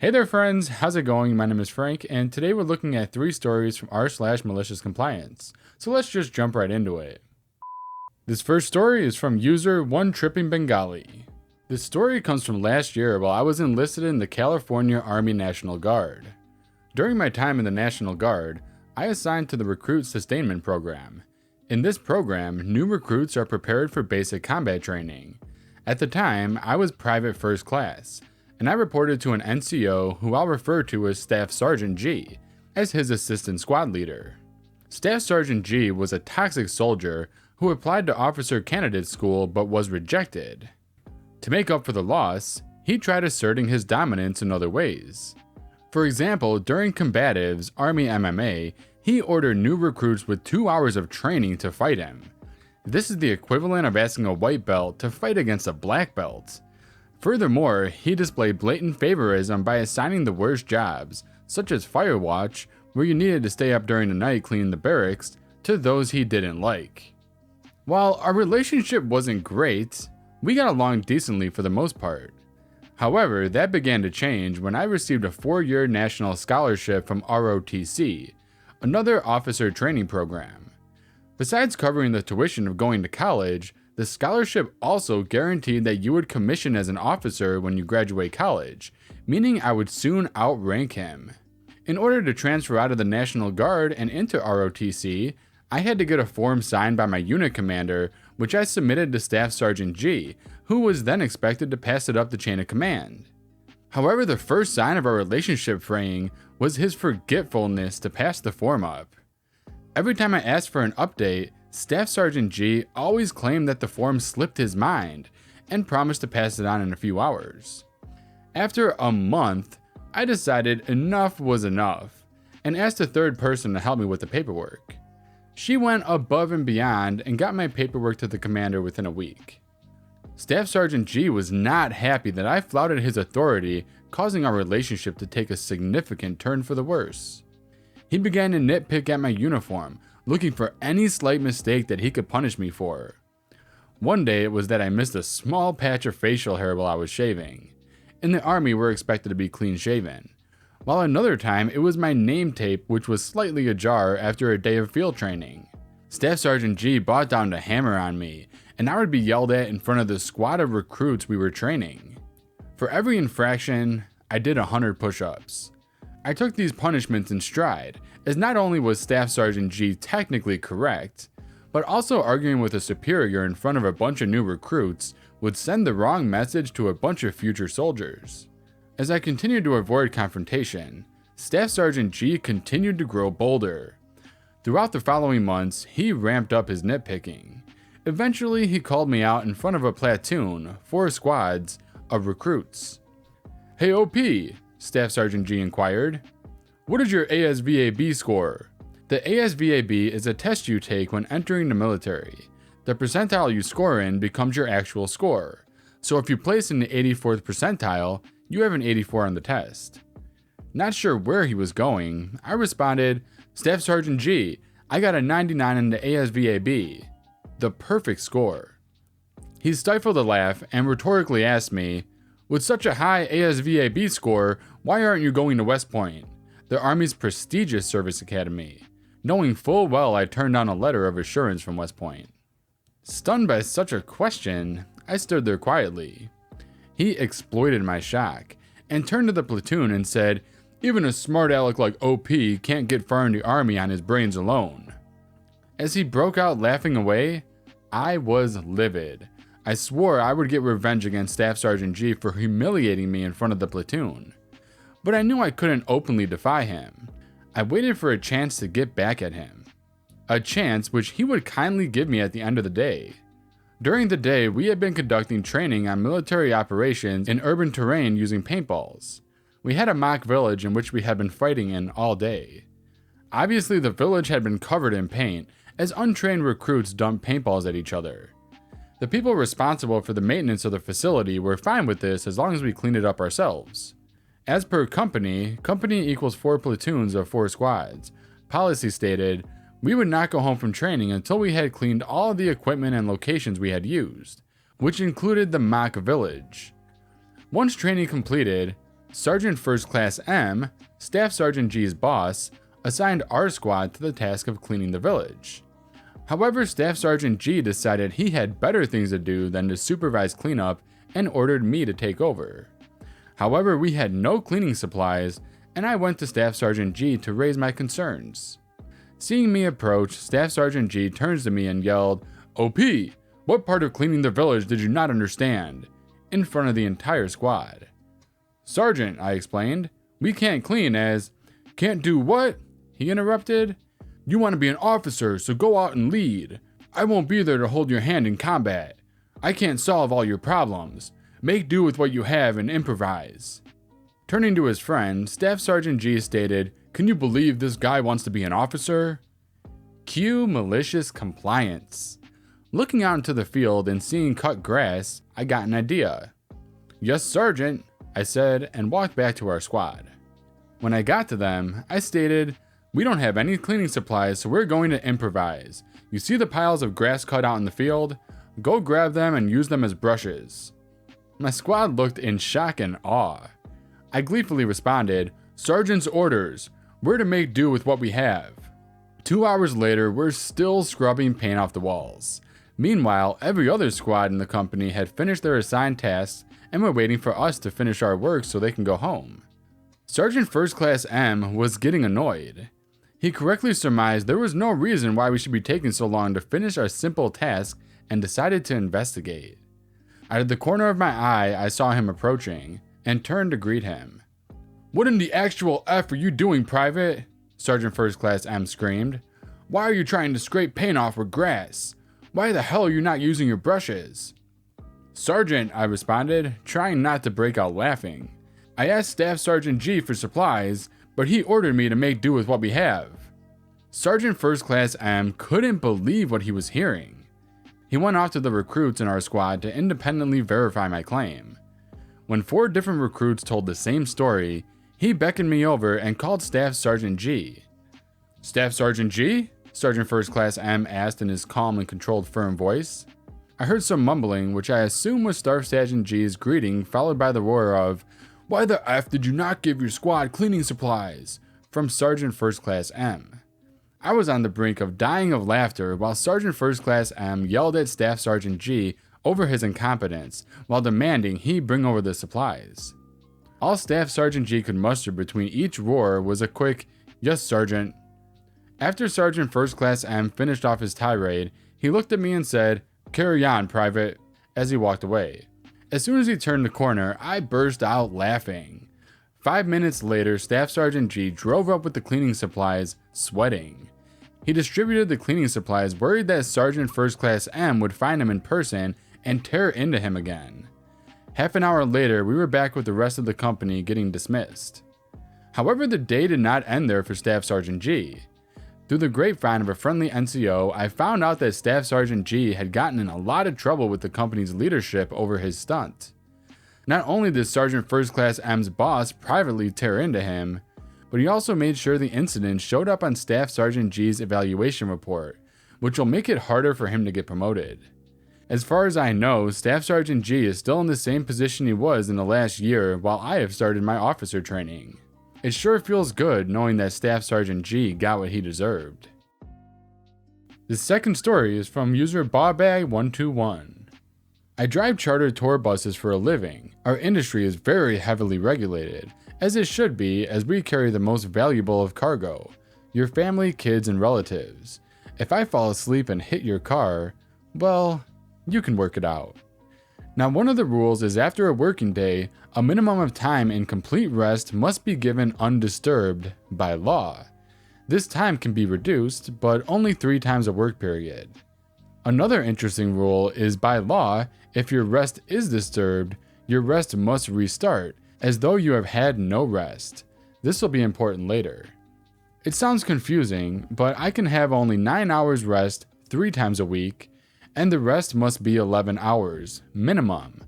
Hey there friends, how's it going? My name is Frank, and today we're looking at 3 stories from r/MaliciousCompliance. So let's just jump right into it. This first story is from user One Tripping Bengali. This story comes from last year while I was enlisted in the California Army National Guard. During my time in the National Guard, I assigned to the Recruit Sustainment Program. In this program, new recruits are prepared for basic combat training. At the time, I was Private First Class, and I reported to an NCO who I'll refer to as Staff Sergeant G, as his assistant squad leader. Staff Sergeant G was a toxic soldier who applied to officer candidate school but was rejected. To make up for the loss, he tried asserting his dominance in other ways. For example, during combatives, Army MMA, he ordered new recruits with 2 hours of training to fight him. This is the equivalent of asking a white belt to fight against a black belt. Furthermore, he displayed blatant favorism by assigning the worst jobs, such as fire watch, where you needed to stay up during the night cleaning the barracks, to those he didn't like. While our relationship wasn't great, we got along decently for the most part. However, that began to change when I received a 4-year national scholarship from ROTC, another officer training program. Besides covering the tuition of going to college, the scholarship also guaranteed that you would commission as an officer when you graduate college, meaning I would soon outrank him. In order to transfer out of the National Guard and into ROTC, I had to get a form signed by my unit commander, which I submitted to Staff Sergeant G, who was then expected to pass it up the chain of command. However, the first sign of our relationship fraying was his forgetfulness to pass the form up. Every time I asked for an update, Staff Sergeant G always claimed that the form slipped his mind and promised to pass it on in a few hours. After a month, I decided enough was enough and asked a third person to help me with the paperwork. She went above and beyond and got my paperwork to the commander within a week. Staff Sergeant G was not happy that I flouted his authority, causing our relationship to take a significant turn for the worse. He began to nitpick at my uniform, looking for any slight mistake that he could punish me for. One day it was that I missed a small patch of facial hair while I was shaving. In the Army, we're expected to be clean shaven. While another time it was my name tape which was slightly ajar after a day of field training. Staff Sergeant G brought down the hammer on me, and I would be yelled at in front of the squad of recruits we were training. For every infraction, I did 100 push-ups. I took these punishments in stride, as not only was Staff Sergeant G technically correct, but also arguing with a superior in front of a bunch of new recruits would send the wrong message to a bunch of future soldiers. As I continued to avoid confrontation, Staff Sergeant G continued to grow bolder. Throughout the following months, he ramped up his nitpicking. Eventually, he called me out in front of a platoon, 4 squads, of recruits. "Hey OP," Staff Sergeant G inquired, "what is your ASVAB score?" The ASVAB is a test you take when entering the military. The percentile you score in becomes your actual score. So if you place in the 84th percentile, you have an 84 on the test. Not sure where he was going, I responded, "Staff Sergeant G, I got a 99 in the ASVAB. The perfect score." He stifled a laugh and rhetorically asked me, "With such a high ASVAB score, why aren't you going to West Point, the Army's prestigious service academy?" Knowing full well I turned down a letter of assurance from West Point. Stunned by such a question, I stood there quietly. He exploited my shock and turned to the platoon and said, "Even a smart aleck like OP can't get far in the Army on his brains alone." As he broke out laughing away, I was livid. I swore I would get revenge against Staff Sergeant G for humiliating me in front of the platoon. But I knew I couldn't openly defy him. I waited for a chance to get back at him. A chance which he would kindly give me at the end of the day. During the day, we had been conducting training on military operations in urban terrain using paintballs. We had a mock village in which we had been fighting in all day. Obviously, the village had been covered in paint, as untrained recruits dumped paintballs at each other. The people responsible for the maintenance of the facility were fine with this as long as we cleaned it up ourselves. As per company equals 4 platoons of 4 squads. Policy stated, we would not go home from training until we had cleaned all of the equipment and locations we had used, which included the mock village. Once training completed, Sergeant First Class M, Staff Sergeant G's boss, assigned our squad to the task of cleaning the village. However, Staff Sergeant G decided he had better things to do than to supervise cleanup and ordered me to take over. However, we had no cleaning supplies, and I went to Staff Sergeant G to raise my concerns. Seeing me approach, Staff Sergeant G turns to me and yelled, "OP, what part of cleaning the village did you not understand?" in front of the entire squad. "Sergeant," I explained, "we can't clean as—" "Can't do what?" he interrupted. "You want to be an officer, so go out and lead. I won't be there to hold your hand in combat. I can't solve all your problems. Make do with what you have and improvise." Turning to his friend, Staff Sergeant G stated, "Can you believe this guy wants to be an officer?" Cue malicious compliance. Looking out into the field and seeing cut grass, I got an idea. "Yes, Sergeant," I said and walked back to our squad. When I got to them, I stated, "We don't have any cleaning supplies, so we're going to improvise. You see the piles of grass cut out in the field? Go grab them and use them as brushes." My squad looked in shock and awe. I gleefully responded, "Sergeant's orders. We're to make do with what we have." 2 hours later, we're still scrubbing paint off the walls. Meanwhile, every other squad in the company had finished their assigned tasks and were waiting for us to finish our work so they can go home. Sergeant First Class M was getting annoyed. He correctly surmised there was no reason why we should be taking so long to finish our simple task and decided to investigate. Out of the corner of my eye, I saw him approaching and turned to greet him. "What in the actual F are you doing, Private?" Sergeant First Class M screamed. "Why are you trying to scrape paint off with grass? Why the hell are you not using your brushes?" "Sergeant," I responded, trying not to break out laughing. "I asked Staff Sergeant G for supplies, but he ordered me to make do with what we have." Sergeant First Class M couldn't believe what he was hearing. He went off to the recruits in our squad to independently verify my claim. When 4 different recruits told the same story, he beckoned me over and called Staff Sergeant G. "Staff Sergeant G?" Sergeant First Class M asked in his calm and controlled firm voice. I heard some mumbling, which I assume was Staff Sergeant G's greeting, followed by the roar of, "Why the F did you not give your squad cleaning supplies?" from Sergeant First Class M. I was on the brink of dying of laughter while Sergeant First Class M yelled at Staff Sergeant G over his incompetence while demanding he bring over the supplies. All Staff Sergeant G could muster between each roar was a quick, "Yes, Sergeant." After Sergeant First Class M finished off his tirade, he looked at me and said, "Carry on, Private," as he walked away. As soon as he turned the corner, I burst out laughing. 5 minutes later, Staff Sergeant G drove up with the cleaning supplies, sweating. He distributed the cleaning supplies, worried that Sergeant First Class M would find him in person and tear into him again. Half an hour later, we were back with the rest of the company getting dismissed. However, the day did not end there for Staff Sergeant G. Through the grapevine of a friendly NCO, I found out that Staff Sergeant G had gotten in a lot of trouble with the company's leadership over his stunt. Not only did Sergeant First Class M's boss privately tear into him, but he also made sure the incident showed up on Staff Sergeant G's evaluation report, which will make it harder for him to get promoted. As far as I know, Staff Sergeant G is still in the same position he was in the last year while I have started my officer training. It sure feels good knowing that Staff Sergeant G got what he deserved. The second story is from user Bawbag121. I drive charter tour buses for a living. Our industry is very heavily regulated, as it should be, as we carry the most valuable of cargo, your family, kids, and relatives. If I fall asleep and hit your car, well, you can work it out. Now, one of the rules is after a working day, a minimum of time in complete rest must be given undisturbed by law. This time can be reduced, but only 3 times a work period. Another interesting rule is by law, if your rest is disturbed, your rest must restart, as though you have had no rest. This will be important later. It sounds confusing, but I can have only 9 hours rest 3 times a week, and the rest must be 11 hours, minimum.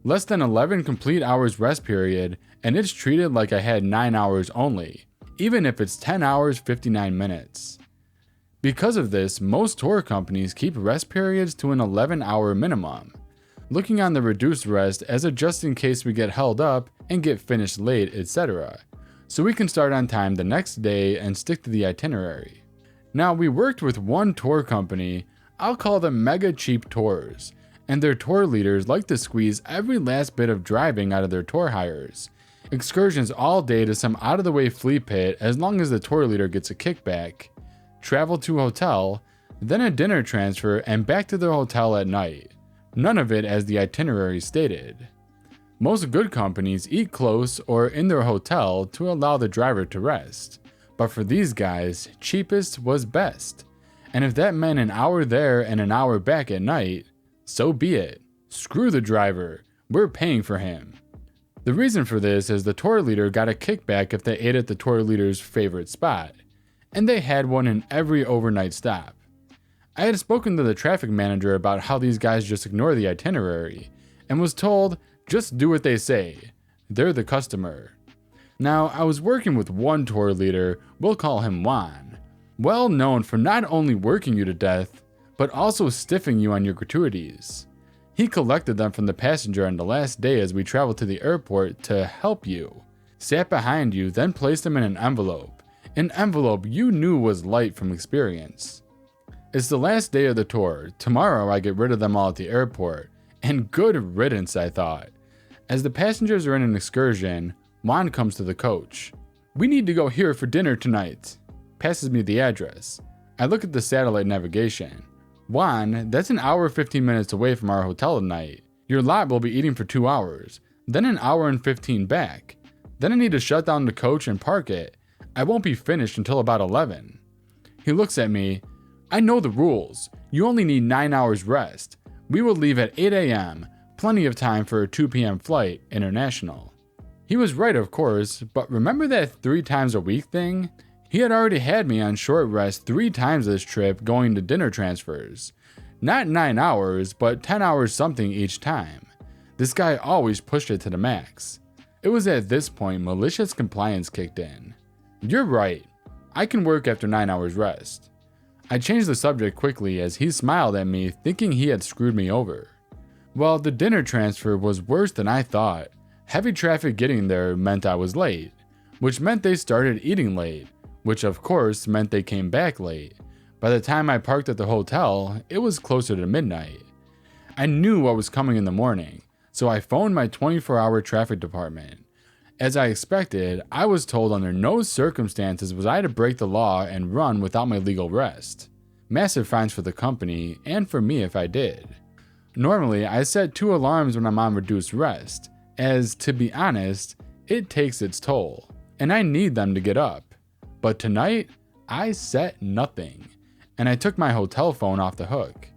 Less than 11 complete hours rest period, and it's treated like I had 9 hours only, even if it's 10 hours 59 minutes. Because of this, most tour companies keep rest periods to an 11-hour minimum. looking on the reduced rest as a just in case we get held up and get finished late, etc. So we can start on time the next day and stick to the itinerary. Now, we worked with one tour company, I'll call them Mega Cheap Tours, and their tour leaders like to squeeze every last bit of driving out of their tour hires. Excursions all day to some out of the way flea pit as long as the tour leader gets a kickback, travel to a hotel, then a dinner transfer and back to their hotel at night. None of it as the itinerary stated. Most good companies eat close or in their hotel to allow the driver to rest. But for these guys, cheapest was best. And if that meant an hour there and an hour back at night, so be it. Screw the driver, we're paying for him. The reason for this is the tour leader got a kickback if they ate at the tour leader's favorite spot, and they had one in every overnight stop. I had spoken to the traffic manager about how these guys just ignore the itinerary, and was told, just do what they say. They're the customer. Now, I was working with one tour leader, we'll call him Juan, well known for not only working you to death, but also stiffing you on your gratuities. He collected them from the passenger on the last day as we traveled to the airport to help you, sat behind you, then placed them in an envelope you knew was light from experience. It's the last day of the tour, tomorrow I get rid of them all at the airport, and good riddance, I thought. As the passengers are in an excursion, Juan comes to the coach. We need to go here for dinner tonight. Passes me the address. I look at the satellite navigation. Juan, that's an hour 15 minutes away from our hotel tonight. Your lot will be eating for 2 hours, then an hour and 15 back. Then I need to shut down the coach and park it. I won't be finished until about 11. He looks at me. I know the rules. You only need 9 hours rest. We will leave at 8 a.m., plenty of time for a 2 p.m. flight, international. He was right, of course, but remember that 3 times a week thing? He had already had me on short rest 3 times this trip going to dinner transfers. Not 9 hours, but 10 hours something each time. This guy always pushed it to the max. It was at this point malicious compliance kicked in. You're right. I can work after 9 hours rest. I changed the subject quickly as he smiled at me thinking he had screwed me over. Well, the dinner transfer was worse than I thought. Heavy traffic getting there meant I was late, which meant they started eating late, which of course meant they came back late. By the time I parked at the hotel, it was closer to midnight. I knew what was coming in the morning, so I phoned my 24-hour traffic department. As I expected, I was told under no circumstances was I to break the law and run without my legal rest. Massive fines for the company, and for me if I did. Normally, I set 2 alarms when I'm on reduced rest, as, to be honest, it takes its toll, and I need them to get up. But tonight, I set nothing, and I took my hotel phone off the hook.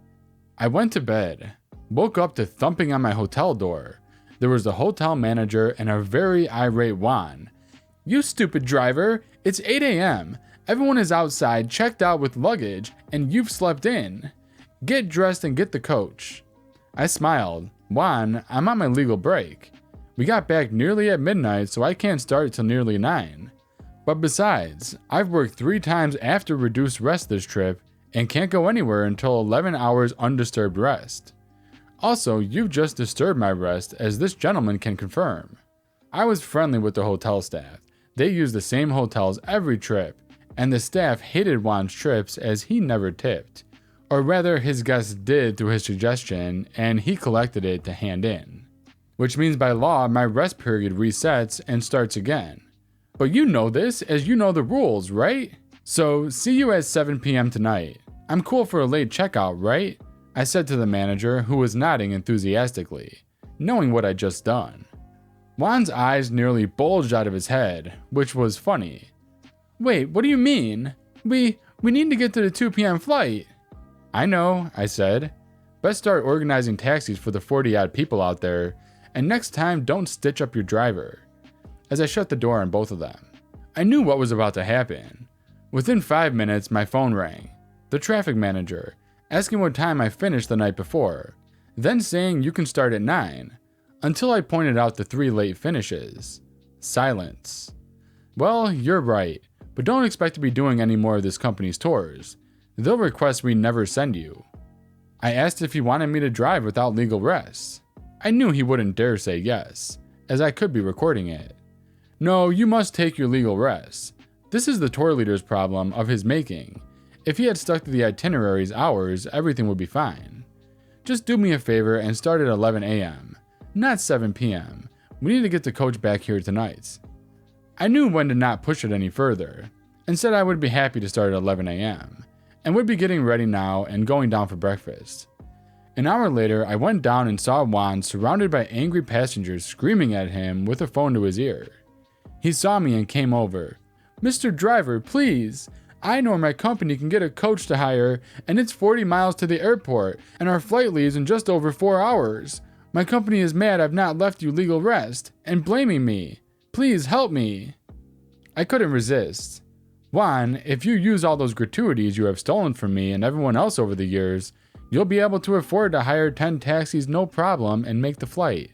I went to bed, woke up to thumping on my hotel door. There was the hotel manager and a very irate Juan. You stupid driver, it's 8 a.m. Everyone is outside, checked out with luggage, and you've slept in. Get dressed and get the coach. I smiled. Juan, I'm on my legal break. We got back nearly at midnight, so I can't start till nearly 9. But besides, I've worked 3 times after reduced rest this trip and can't go anywhere until 11 hours undisturbed rest. Also, you've just disturbed my rest, as this gentleman can confirm. I was friendly with the hotel staff. They use the same hotels every trip, and the staff hated Juan's trips as he never tipped. Or rather, his guests did through his suggestion, and he collected it to hand in. Which means by law, my rest period resets and starts again. But you know this, as you know the rules, right? So, see you at 7 p.m. tonight. I'm cool for a late checkout, right? I said to the manager, who was nodding enthusiastically, knowing what I'd just done. Juan's eyes nearly bulged out of his head, which was funny. Wait, what do you mean? We need to get to the 2 p.m. flight. I know, I said. Best start organizing taxis for the 40-odd people out there, and next time don't stitch up your driver. As I shut the door on both of them. I knew what was about to happen. Within 5 minutes, my phone rang. The traffic manager, asking what time I finished the night before, then saying you can start at 9, until I pointed out the 3 late finishes. Silence. Well, you're right, but don't expect to be doing any more of this company's tours. They'll request we never send you. I asked if he wanted me to drive without legal rest. I knew he wouldn't dare say yes, as I could be recording it. No, you must take your legal rest. This is the tour leader's problem of his making. If he had stuck to the itinerary's hours, everything would be fine. Just do me a favor and start at 11 a.m., not 7 p.m. We need to get the coach back here tonight. I knew when to not push it any further, and said I would be happy to start at 11 a.m., and would be getting ready now and going down for breakfast. An hour later, I went down and saw Juan surrounded by angry passengers screaming at him with a phone to his ear. He saw me and came over. "Mr. Driver, please! I know my company can get a coach to hire, and it's 40 miles to the airport, and our flight leaves in just over 4 hours. My company is mad I've not left you legal rest, and blaming me. Please help me." I couldn't resist. "Juan, if you use all those gratuities you have stolen from me and everyone else over the years, you'll be able to afford to hire 10 taxis no problem and make the flight.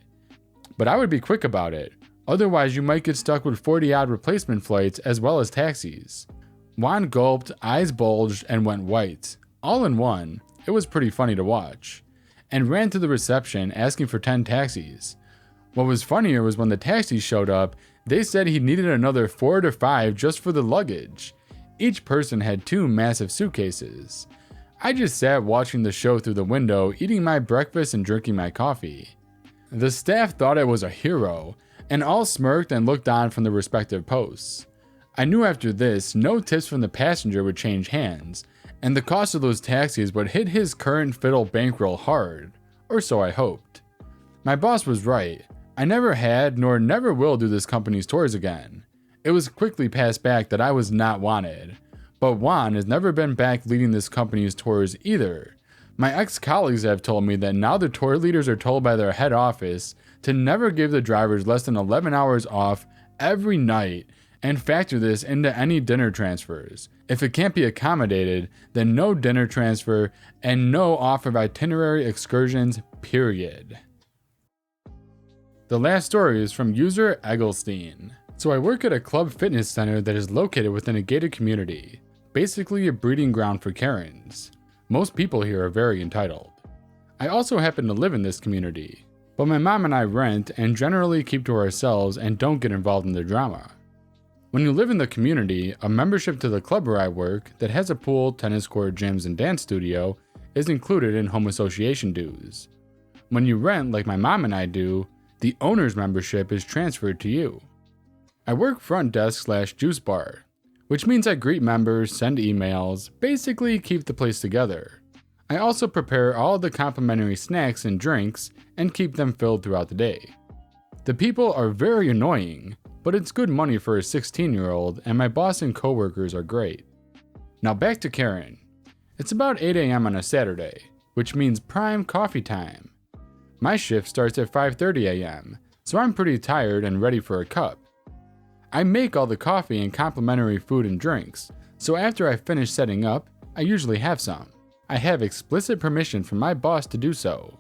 But I would be quick about it, otherwise you might get stuck with 40-odd replacement flights as well as taxis." Juan gulped, eyes bulged, and went white. All in one. It was pretty funny to watch. And ran to the reception asking for 10 taxis. What was funnier was when the taxis showed up, they said he needed another 4 to 5 just for the luggage. Each person had 2 massive suitcases. I just sat watching the show through the window, eating my breakfast and drinking my coffee. The staff thought I was a hero, and all smirked and looked on from their respective posts. I knew after this, no tips from the passenger would change hands, and the cost of those taxis would hit his current fiddle bankroll hard, or so I hoped. My boss was right. I never had nor never will do this company's tours again. It was quickly passed back that I was not wanted, but Juan has never been back leading this company's tours either. My ex-colleagues have told me that now the tour leaders are told by their head office to never give the drivers less than 11 hours off every night and factor this into any dinner transfers. If it can't be accommodated, then no dinner transfer and no offer of itinerary excursions, period. The last story is from user Egglestein. So I work at a club fitness center that is located within a gated community, basically a breeding ground for Karens. Most people here are very entitled. I also happen to live in this community, but my mom and I rent and generally keep to ourselves and don't get involved in the drama. When you live in the community, a membership to the club where I work that has a pool, tennis court, gyms, and dance studio is included in home association dues. When you rent like my mom and I do, the owner's membership is transferred to you. I work front desk / juice bar, which means I greet members, send emails, basically keep the place together. I also prepare all the complimentary snacks and drinks and keep them filled throughout the day. The people are very annoying, but it's good money for a 16-year-old, and my boss and coworkers are great. Now back to Karen. It's about 8 a.m. on a Saturday, which means prime coffee time. My shift starts at 5:30 a.m., so I'm pretty tired and ready for a cup. I make all the coffee and complimentary food and drinks, so after I finish setting up, I usually have some. I have explicit permission from my boss to do so.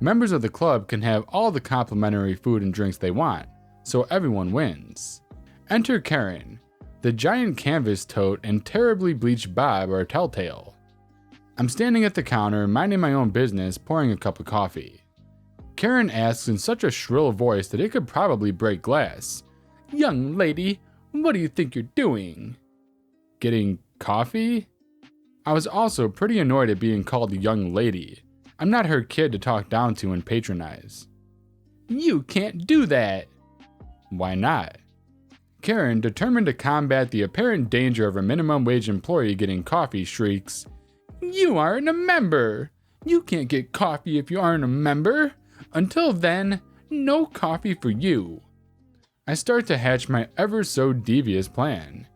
Members of the club can have all the complimentary food and drinks they want, so everyone wins. Enter Karen. The giant canvas tote and terribly bleached bob are telltale. I'm standing at the counter, minding my own business, pouring a cup of coffee. Karen asks in such a shrill voice that it could probably break glass, "Young lady, what do you think you're doing?" Getting coffee? I was also pretty annoyed at being called a young lady. I'm not her kid to talk down to and patronize. "You can't do that." Why not? Karen, determined to combat the apparent danger of a minimum wage employee getting coffee, shrieks, "You aren't a member! You can't get coffee if you aren't a member! Until then, no coffee for you." I start to hatch my ever so devious plan.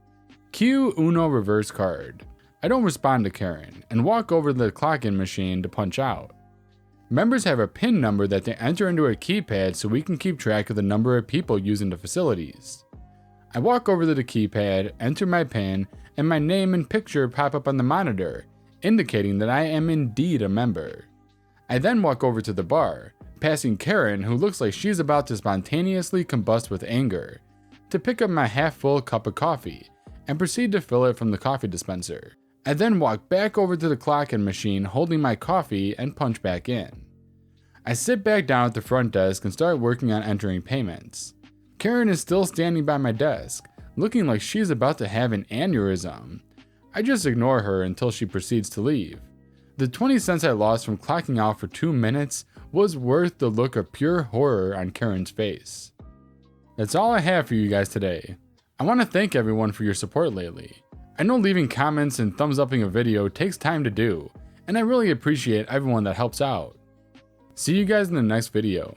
Cue Uno reverse card. I don't respond to Karen and walk over to the clock-in machine to punch out. Members have a PIN number that they enter into a keypad so we can keep track of the number of people using the facilities. I walk over to the keypad, enter my PIN, and my name and picture pop up on the monitor, indicating that I am indeed a member. I then walk over to the bar, passing Karen, who looks like she's about to spontaneously combust with anger, to pick up my half-full cup of coffee and proceed to fill it from the coffee dispenser. I then walk back over to the clock-in machine holding my coffee and punch back in. I sit back down at the front desk and start working on entering payments. Karen is still standing by my desk, looking like she's about to have an aneurysm. I just ignore her until she proceeds to leave. The 20 cents I lost from clocking out for 2 minutes was worth the look of pure horror on Karen's face. That's all I have for you guys today. I want to thank everyone for your support lately. I know leaving comments and thumbs upping a video takes time to do, and I really appreciate everyone that helps out. See you guys in the next video.